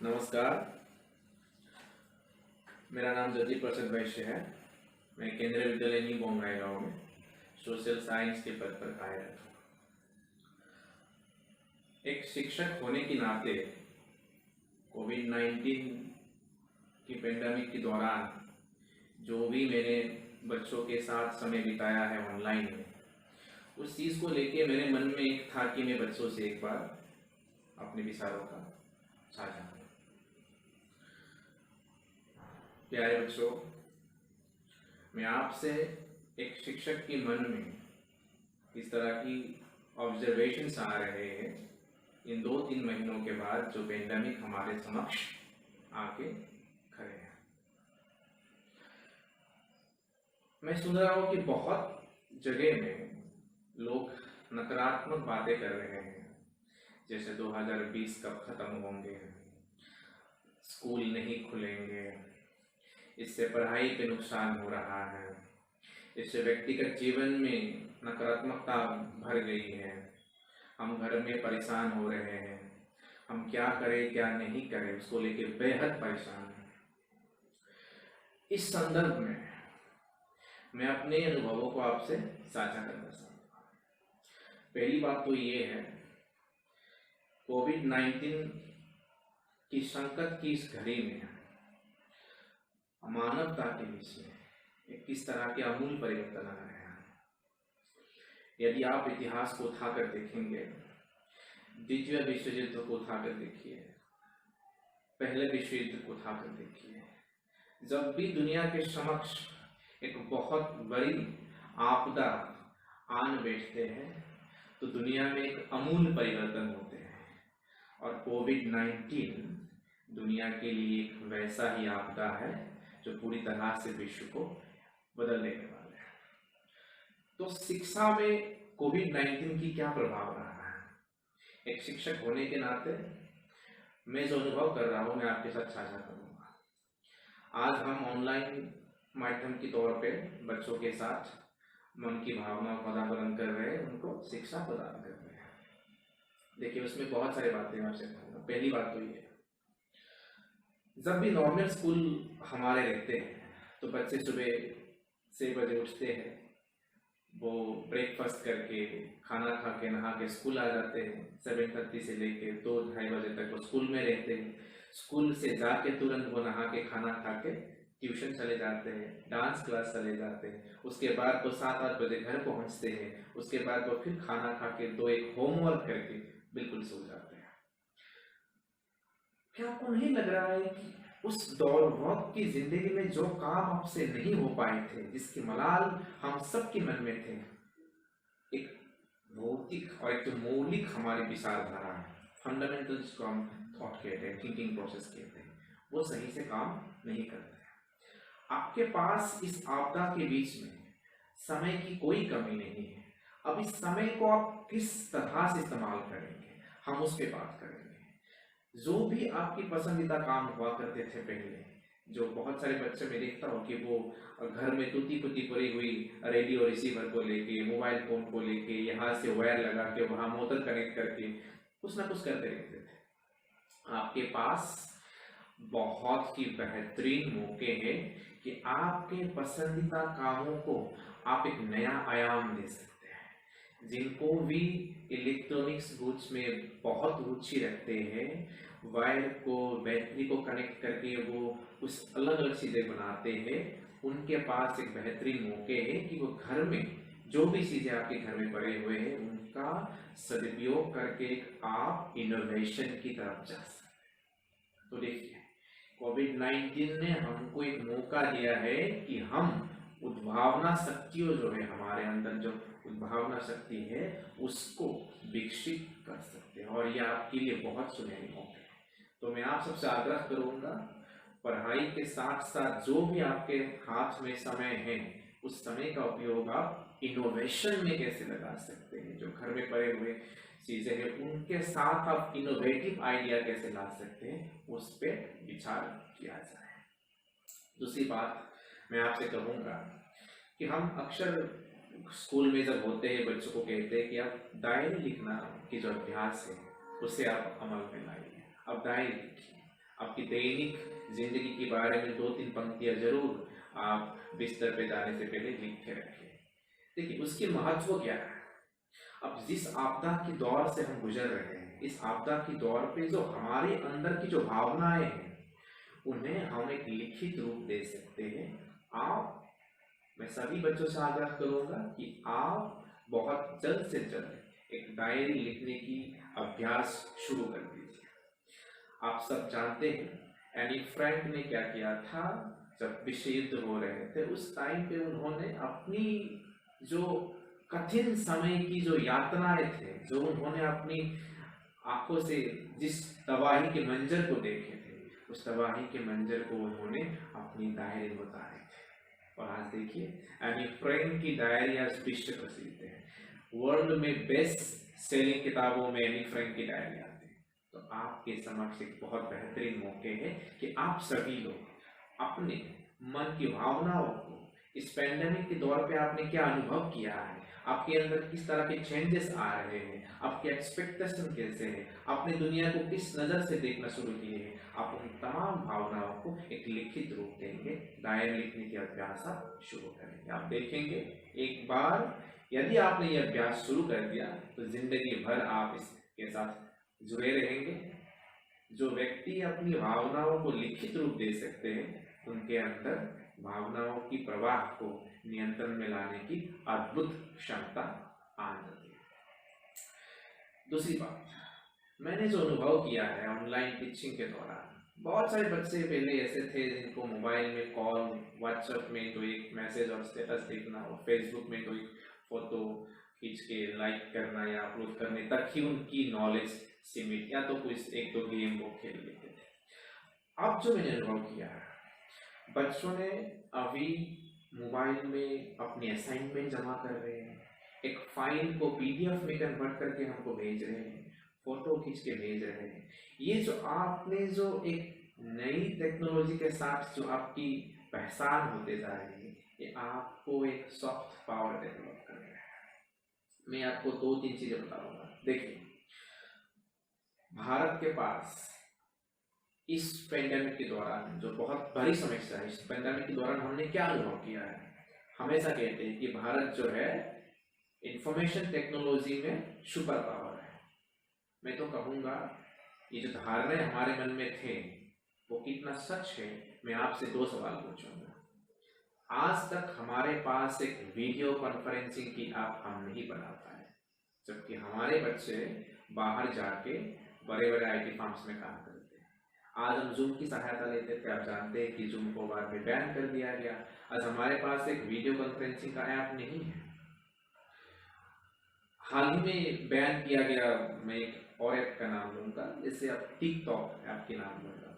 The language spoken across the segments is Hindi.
नमस्कार। मेरा नाम ज्योति प्रसाद वैश्य है। मैं केंद्रीय विद्यालय न्यू बोंगाई गाँव में सोशल साइंस के पद पर कार्यरत हूँ। एक शिक्षक होने के नाते कोविड-19 की पेंडेमिक के दौरान जो भी मैंने बच्चों के साथ समय बिताया है ऑनलाइन में, उस चीज़ को लेके मेरे मन में एक था कि मैं बच्चों से एक बार अपने विचारों का साझा करूं। प्यारे बच्चों, मैं आपसे एक शिक्षक के मन में इस तरह की ऑब्जर्वेशंस आ रहे हैं इन 2-3 महीनों के बाद जो पेंडेमिक हमारे समक्ष आके खड़े हैं। मैं सुन रहा हूँ कि बहुत जगह में लोग नकारात्मक बातें कर रहे हैं, जैसे 2020 कब खत्म होंगे, स्कूल नहीं खुलेंगे, इससे पढ़ाई पे नुकसान हो रहा है, इससे व्यक्तिगत जीवन में नकारात्मकता भर गई है, हम घर में परेशान हो रहे हैं, हम क्या करें क्या नहीं करें उसको लेकर बेहद परेशान हैं। इस संदर्भ में मैं अपने अनुभवों को आपसे साझा करना चाहूँगा। पहली बात तो ये है, कोविड-19 की संकट की इस घड़ी में मानवता के बीच में एक किस तरह के अमूल परिवर्तन आ रहे हैं। यदि आप इतिहास को उठाकर देखेंगे, द्वितीय विश्व युद्ध को उठाकर देखिए, पहले विश्व युद्ध को उठाकर देखिए, जब भी दुनिया के समक्ष एक बहुत बड़ी आपदा आन बैठते हैं तो दुनिया में एक अमूल परिवर्तन होते हैं, और कोविड-19 दुनिया के लिए एक वैसा ही आपदा है जो पूरी तरह से विश्व को बदल देने वाला है। तो शिक्षा में कोविड-19 की क्या प्रभाव रहा है, एक शिक्षक होने के नाते मैं जो अनुभव कर रहा हूँ मैं आपके साथ साझा करूँगा। आज हम ऑनलाइन माध्यम के तौर पे बच्चों के साथ मन की भावना का आदान कर रहे हैं, उनको शिक्षा प्रदान कर रहे हैं। देखिए, उसमें बहुत सारी बातें आपसे कहूँगा। पहली बात तो ये, जब भी नॉर्मल स्कूल हमारे रहते हैं तो बच्चे सुबह 6 बजे उठते हैं, वो ब्रेकफास्ट करके खाना खा के नहा के स्कूल आ जाते हैं। 7:30 से लेके 2-2:30 बजे तक वो स्कूल में रहते हैं। स्कूल से जाके तुरंत वो नहा के खाना खा के ट्यूशन चले जाते हैं, डांस क्लास चले जाते हैं, उसके बाद वो 7-8 बजे घर पहुंचते हैं, उसके बाद वो फिर खाना खा के 2-1 होमवर्क करके बिल्कुल सो जाते हैं। क्या आपको नहीं लग रहा है कि उस दौर वक्त की जिंदगी में जो काम आपसे नहीं हो पाए थे, जिसकी मलाल हम सबके मन में थे, एक भौतिक और एक तो मौलिक हमारी विचारधारा है, फंडामेंटल्स को हम थॉट कहते हैं, थिंकिंग प्रोसेस कहते हैं, वो सही से काम नहीं करते। आपके पास इस आपदा के बीच में समय की कोई कमी नहीं है। अब इस समय को आप किस तरह से इस्तेमाल करेंगे, हम उस पर बात करेंगे। जो भी आपकी पसंदीदा काम हुआ करते थे पहले, जो बहुत सारे बच्चे मैं देखता हूँ कि वो घर में टूटी फूटी पड़ी हुई रेडियो रिसीवर को लेके, मोबाइल फोन को लेके, यहाँ से वायर लगा के वहाँ मोटर कनेक्ट करके कुछ ना कुछ करते रहते थे। आपके पास बहुत ही बेहतरीन मौके हैं कि आपके पसंदीदा कामों को आप एक नया आयाम दे सकते हैं। जिनको भी इलेक्ट्रॉनिक्स गुड्स में बहुत रुचि रखते हैं, वायर को, बैटरी को कनेक्ट करके वो कुछ अलग अलग चीज़ें बनाते हैं, उनके पास एक बेहतरीन मौके है कि वो घर में जो भी चीज़ें आपके घर में पड़े हुए हैं उनका सदुपयोग करके आप इनोवेशन की तरफ जा सकते हैं। तो देखिए, कोविड-19 ने हमको एक मौका दिया है कि हम उद्भावना शक्तियों जो है हमारे अंदर, जो उद्भावना शक्ति है उसको विकसित कर सकते हैं, और ये आपके लिए बहुत सुनहरी मौके है। तो मैं आप सबसे आग्रह करूंगा, पढ़ाई के साथ साथ जो भी आपके हाथ में समय है उस समय का उपयोग आप इनोवेशन में कैसे लगा सकते हैं। जो घर में पड़े हुए चीजें हैं उनके साथ आप इनोवेटिव आइडिया कैसे ला सकते हैं, उस पर विचार किया जाए। दूसरी बात मैं आपसे कहूँगा कि हम अक्सर स्कूल में जब होते हैं बच्चों को कहते हैं कि आप डायरी लिखना की जो अभ्यास है उसे आप अमल में लाइए। अब डायरी लिखिए, आपकी दैनिक जिंदगी के बारे में 2-3 पंक्तियां जरूर आप बिस्तर पे जाने से पहले लिख के रखें। देखिए उसके महत्व क्या है। अब जिस आपदा के दौर से हम गुजर रहे हैं, इस आपदा के दौर पे जो हमारे अंदर की जो भावनाएं हैं उन्हें हम एक लिखित रूप दे सकते हैं। मैं सभी बच्चों से आग्रह करूंगा कि आप बहुत जल्द से जल्द एक डायरी लिखने की अभ्यास शुरू कर दीजिए। आप सब जानते हैं एनी फ्रैंक ने क्या किया था। जब विश्व युद्ध हो रहे थे उस टाइम पे उन्होंने अपनी जो कठिन समय की जो यातनाएं थे, जो उन्होंने अपनी आंखों से जिस तबाही के मंजर को देखे थे, उस तबाही के मंजर को उन्होंने अपनी डायरी में उतारे थे। और आज देखिए एनी फ्रैंक की डायरी आज विश्व प्रसिद्ध है। वर्ल्ड में बेस्ट सेलिंग किताबों में एनी फ्रैंक की डायरी आती है। तो आपके समक्ष एक बहुत बेहतरीन मौके है कि आप सभी लोग अपने मन की भावनाओं को इस पैंडेमिक के दौर पे आपने क्या अनुभव किया है, आपके अंदर किस तरह के चेंजेस आ रहे हैं, आपके एक्सपेक्टेशन कैसे है, आपने दुनिया को किस नज़र से देखना शुरू किए हैं, आप उन तमाम भावनाओं को एक लिखित रूप देंगे। डायरी लिखने के अभ्यास आप शुरू करेंगे। आप देखेंगे एक बार यदि आपने ये अभ्यास शुरू कर दिया तो जिंदगी भर आप इसके साथ जुड़े रहेंगे। जो व्यक्ति अपनी भावनाओं को लिखित रूप दे सकते हैं उनके अंदर भावनाओं की प्रवाह को नियंत्रण में लाने की अद्भुत क्षमता आ जाती है। दूसरी बात, मैंने जो अनुभव किया है ऑनलाइन टीचिंग के दौरान, बहुत सारे बच्चे पहले ऐसे थे जिनको मोबाइल में कॉल, व्हाट्सएप में तो एक मैसेज और स्टेटस देखना और फेसबुक में तो एक फोटो खींच के लाइक करना या अपलोड करने तक ही उनकी नॉलेज सीमित, या तो कुछ एक दो गेम वो खेल लेते थे। अब जो मैंने अनुभव किया है, बच्चों ने अभी मोबाइल में अपनी असाइनमेंट जमा कर रहे हैं, एक फाइल को पीडीएफ में कन्वर्ट करके हमको भेज रहे हैं, फोटो खींच के भेज रहे हैं। ये जो आपने जो एक नई टेक्नोलॉजी के साथ जो आपकी पहचान होते जा रही है, ये आपको एक सॉफ्ट पावर डेवलप कर रहा है। मैं आपको 2-3 चीजें बताऊंगा। देखिए भारत के पास इस पेंडेमिक के दौरान जो बहुत बड़ी समस्या है, इस पेंडेमिक के दौरान हमने क्या अनुभव किया है। हमेशा कहते हैं कि भारत जो है इंफॉर्मेशन टेक्नोलॉजी में सुपर पावर है। मैं तो कहूँगा ये जो धारणाएं हमारे मन में थे वो कितना सच है। मैं आपसे 2 सवाल पूछूंगा। आज तक हमारे पास एक वीडियो कॉन्फ्रेंसिंग की ऐप हम नहीं बना पाए, जबकि हमारे बच्चे बाहर जाके बड़े बड़े आईटी फर्म्स में काम करते हैं। आज हम जूम की सहायता लेते थे, आप जानते हैं कि जूम को बाद में बैन कर दिया गया। आज हमारे पास एक वीडियो कॉन्फ्रेंसिंग का ऐप नहीं है। हाल ही में बैन किया गया, मैं एक और ऐप का नाम लूंगा, जैसे आप टिकटॉक ऐप के नाम लूंगा।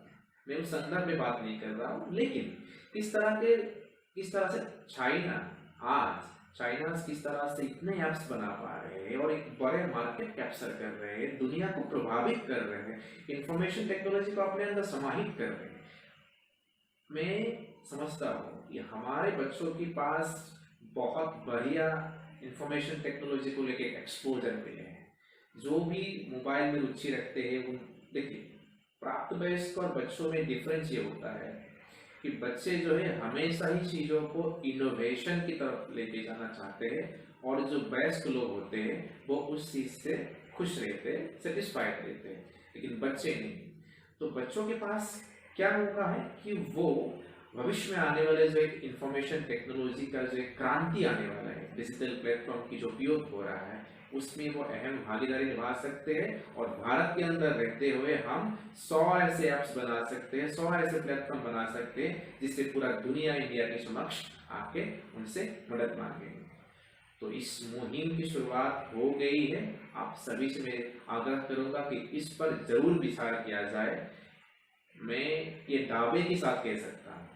मैं उस संदर्भ में बात नहीं कर रहा हूँ, लेकिन किस तरह से चाइना किस तरह से इतने ऐप्स बना पा रहे हैं और एक बड़े मार्केट कैप्चर कर रहे हैं, दुनिया को प्रभावित कर रहे हैं, इंफॉर्मेशन टेक्नोलॉजी को अपने अंदर समाहित कर रहे हैं। मैं समझता हूँ कि हमारे बच्चों के पास बहुत बढ़िया इंफॉर्मेशन टेक्नोलॉजी को लेकर एक्सपोजर मिले हैं। जो भी मोबाइल में रुचि रखते हैं उन, देखिए प्राप्त वयस्क और बच्चों में डिफरेंस ये होता है कि बच्चे जो है हमेशा ही चीज़ों को इनोवेशन की तरफ लेके जाना चाहते हैं, और जो वयस्क लोग होते हैं वो उस चीज़ से खुश रहते हैं, सेटिस्फाइड रहते हैं, लेकिन बच्चे नहीं। तो बच्चों के पास क्या मौका है कि वो भविष्य में आने वाले जो एक इंफॉर्मेशन टेक्नोलॉजी का जो एक क्रांति आने वाला है, डिजिटल प्लेटफॉर्म की जो उपयोग हो रहा है, उसमें वो अहम भागीदारी निभा सकते हैं। और भारत के अंदर रहते हुए हम 100 ऐसे ऐप्स बना सकते हैं, 100 ऐसे प्लेटफॉर्म बना सकते हैं जिससे पूरा दुनिया इंडिया के समक्ष आके उनसे मदद मांगेंगे। तो इस मुहिम की शुरुआत हो गई है। आप सभी से मैं आग्रह करूंगा कि इस पर जरूर विचार किया जाए। मैं ये दावे के साथ कह सकता हूँ,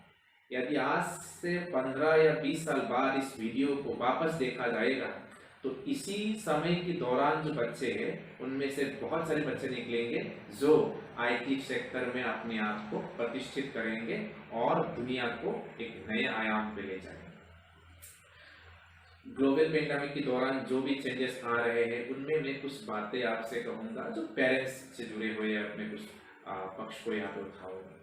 यदि आज से 15 या 20 साल बाद इस वीडियो को वापस देखा जाएगा तो इसी समय के दौरान जो बच्चे हैं उनमें से बहुत सारे बच्चे निकलेंगे जो आईटी सेक्टर में अपने आप को प्रतिष्ठित करेंगे और दुनिया को एक नए आयाम पे ले जाएंगे। ग्लोबल पेंडेमिक के दौरान जो भी चेंजेस आ रहे हैं उनमें मैं कुछ बातें आपसे कहूँगा जो पेरेंट्स से जुड़े हुए अपने कुछ पक्ष को यहाँ पे उठाऊंगा।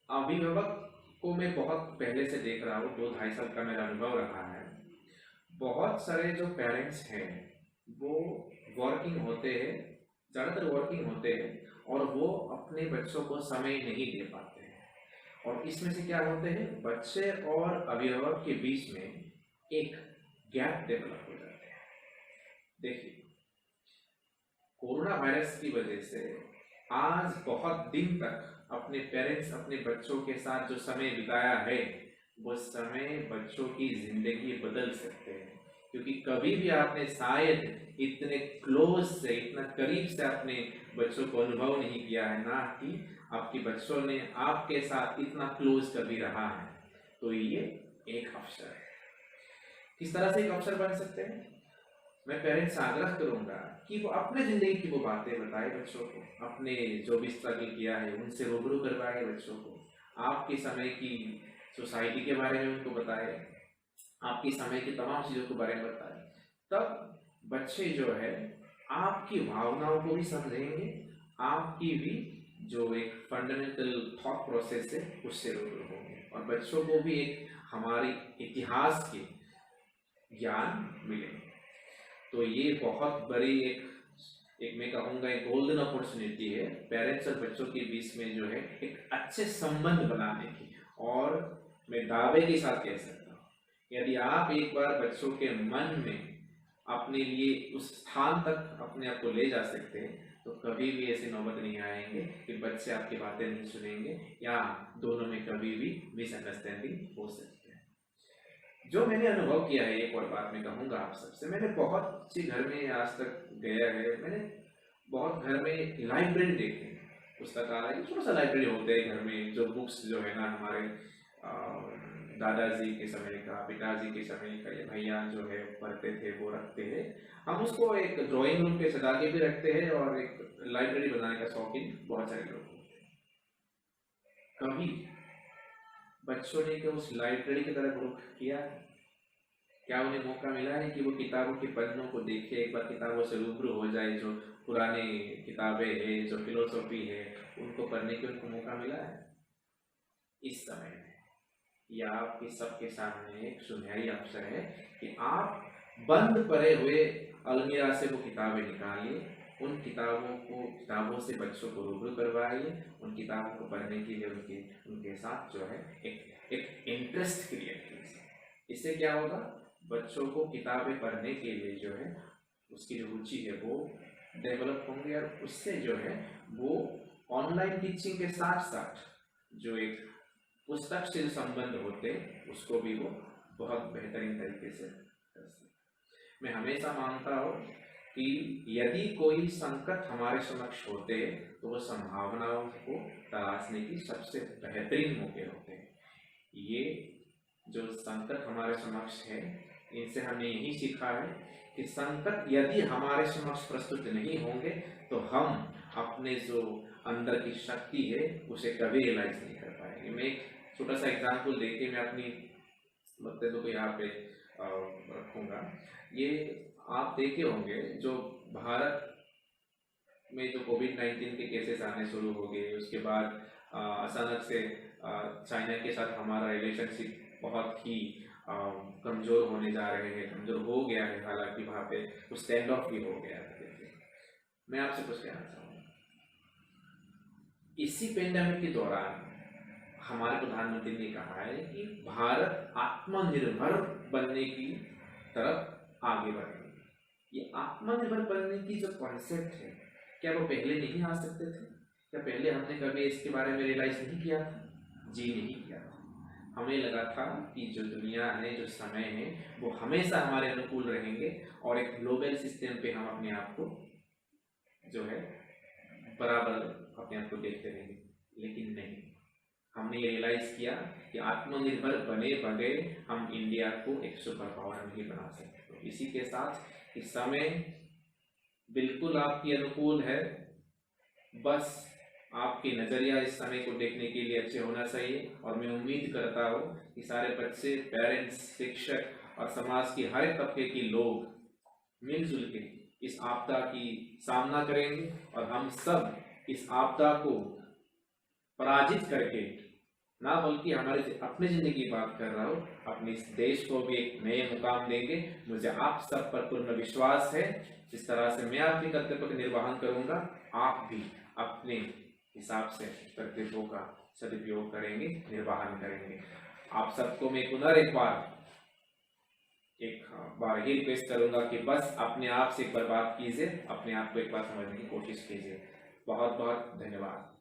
अभिभावक को मैं बहुत पहले से देख रहा हूँ, 2-2.5 साल का मेरा अनुभव रहा है। बहुत सारे जो पेरेंट्स हैं वो वर्किंग होते हैं, ज़्यादातर वर्किंग होते हैं, और वो अपने बच्चों को समय नहीं दे पाते हैं। और इसमें से क्या होते हैं, बच्चे और अभिभावक के बीच में एक गैप डेवलप हो जाता है। देखिए, कोरोना वायरस की वजह से आज बहुत दिन तक अपने पेरेंट्स अपने बच्चों के साथ जो समय बिताया है, वो समय बच्चों की जिंदगी बदल सकते हैं। क्योंकि कभी भी आपने शायद इतने क्लोज से, इतना करीब से अपने बच्चों को अनुभव नहीं किया है, ना कि आपके बच्चों ने आपके साथ इतना क्लोज कभी रहा है। तो ये एक अवसर है। किस तरह से एक अवसर बन सकते हैं? मैं पेरेंट्स से आग्रह करूंगा कि वो अपने जिंदगी की वो बातें बताए बच्चों को, अपने जो भी स्ट्रगल किया है उनसे रूबरू करवाए बच्चों को, आपके समय की सोसाइटी के बारे में उनको बताए, आपके समय की तमाम चीज़ों के बारे में बताए। तब बच्चे जो है आपकी भावनाओं को भी समझेंगे, आपकी भी जो एक फंडामेंटल थॉट प्रोसेस है उससे रूबरू होंगे, और बच्चों को भी एक हमारे इतिहास के ज्ञान मिलेंगे। तो ये बहुत बड़ी एक मैं कहूँगा एक गोल्डन अपॉर्चुनिटी है पेरेंट्स और बच्चों के बीच में जो है एक अच्छे संबंध बनाने की। और मैं दावे के साथ कह सकता हूँ, यदि आप एक बार बच्चों के मन में अपने लिए उस स्थान तक अपने आप को ले जा सकते हैं, तो कभी भी ऐसी नौबत नहीं आएंगे कि बच्चे आपकी बातें नहीं सुनेंगे या दोनों में कभी भी मिसअंडरस्टैंडिंग हो सकती है। जो मैंने अनुभव किया है, एक और बात मैं कहूँगा आप सबसे, मैंने बहुत सी घर में आज तक गया है, मैंने बहुत घर में लाइब्रेरी देखी, पुस्तकालय, छोटा सा लाइब्रेरी होते हैं घर में, जो बुक्स जो है ना हमारे दादाजी के समय का, पिताजी के समय का, ये भैया जो है पढ़ते थे वो रखते हैं। हम उसको एक ड्राइंग रूम पे सजा के भी रखते हैं, और एक लाइब्रेरी बनाने का शौकीन बहुत सारे लोग होते हैं। कभी बच्चों ने उस लाइब्रेरी की तरफ रुख किया? क्या उन्हें मौका मिला है कि वो किताबों के पन्नों को देखे, एक बार किताबों से रूबरू हो जाए, जो पुरानी किताबें हैं, जो फिलोसॉफी है, उनको पढ़ने के उनको मौका मिला है? इस समय में या आपके सबके सामने एक सुनहरी अवसर है कि आप बंद पड़े हुए अलमीरा से वो किताबें निकालिए, उन किताबों से बच्चों को रूबरू करवाइए, उन किताबों को पढ़ने के लिए उनके साथ जो है एक इंटरेस्ट क्रिएट कीजिए। इससे क्या होगा, बच्चों को किताबें पढ़ने के लिए जो है उसकी जो रुचि है वो डेवलप होंगी, और उससे जो है वो ऑनलाइन टीचिंग के साथ साथ जो एक पुस्तक से जो संबंध होते हैं उसको भी वो बहुत बेहतरीन तरीके से कर सकते। मैं हमेशा मानता हूँ कि यदि कोई संकट हमारे समक्ष होते हैं तो वो संभावनाओं को तलाशने की सबसे बेहतरीन मौके होते हैं। ये जो संकट हमारे समक्ष है, इनसे हमने यही सीखा है कि संकट यदि हमारे समक्ष प्रस्तुत नहीं होंगे तो हम अपने जो अंदर की शक्ति है उसे कभी रियलाइज नहीं कर पाएंगे। मैं एक छोटा सा एग्जाम्पल देके मैं अपनी वक्तव्य को यहाँ पे रखूँगा। ये आप देखे होंगे, जो भारत में जो कोविड-19 के केसेस आने शुरू हो गए, उसके बाद अचानक से चाइना के साथ हमारा रिलेशनशिप बहुत ही कमज़ोर होने जा रहे हैं, कमज़ोर हो गया है, हालांकि वहाँ पे कुछ स्टैंड ऑफ भी हो गया है। मैं आपसे कुछ कहना चाहूँगा, इसी पेंडेमिक के दौरान हमारे प्रधानमंत्री ने कहा है कि भारत आत्मनिर्भर बनने की तरफ आगे बढ़े। ये आत्मनिर्भर बनने की जो कॉन्सेप्ट है, क्या वो पहले नहीं आ सकते थे? क्या पहले हमने कभी इसके बारे में रियलाइज नहीं किया था? जी नहीं किया था। हमें लगा था कि जो दुनिया है, जो समय है, वो हमेशा हमारे अनुकूल रहेंगे और एक ग्लोबल सिस्टम पे हम अपने आप को जो है बराबर अपने आप को देखते रहेंगे। लेकिन नहीं, हमने ये रियलाइज किया कि आत्मनिर्भर बने बगैर हम इंडिया को एक सुपर पावर नहीं बना सकते। तो इसी के साथ इस समय बिल्कुल आपके अनुकूल है, बस आपके नज़रिया इस समय को देखने के लिए अच्छे होना चाहिए। और मैं उम्मीद करता हूँ कि सारे बच्चे, पेरेंट्स, शिक्षक और समाज के हर तबके के लोग मिलजुल के इस आपदा की सामना करेंगे और हम सब इस आपदा को पराजित करके, ना बल्कि हमारे अपनी जिंदगी की बात कर रहा हूँ, अपने इस देश को भी एक नए मुकाम देंगे। मुझे आप सब पर पूर्ण विश्वास है। जिस तरह से मैं अपने कर्तव्य का निर्वहन करूंगा, आप भी अपने हिसाब से कर्तव्यों का सदुपयोग करेंगे, निर्वहन करेंगे। आप सबको मैं एक बार ये रिक्वेस्ट करूंगा कि बस अपने आप से एक बार बात कीजिए, अपने आप को एक बार समझने की कोशिश कीजिए। बहुत बहुत धन्यवाद।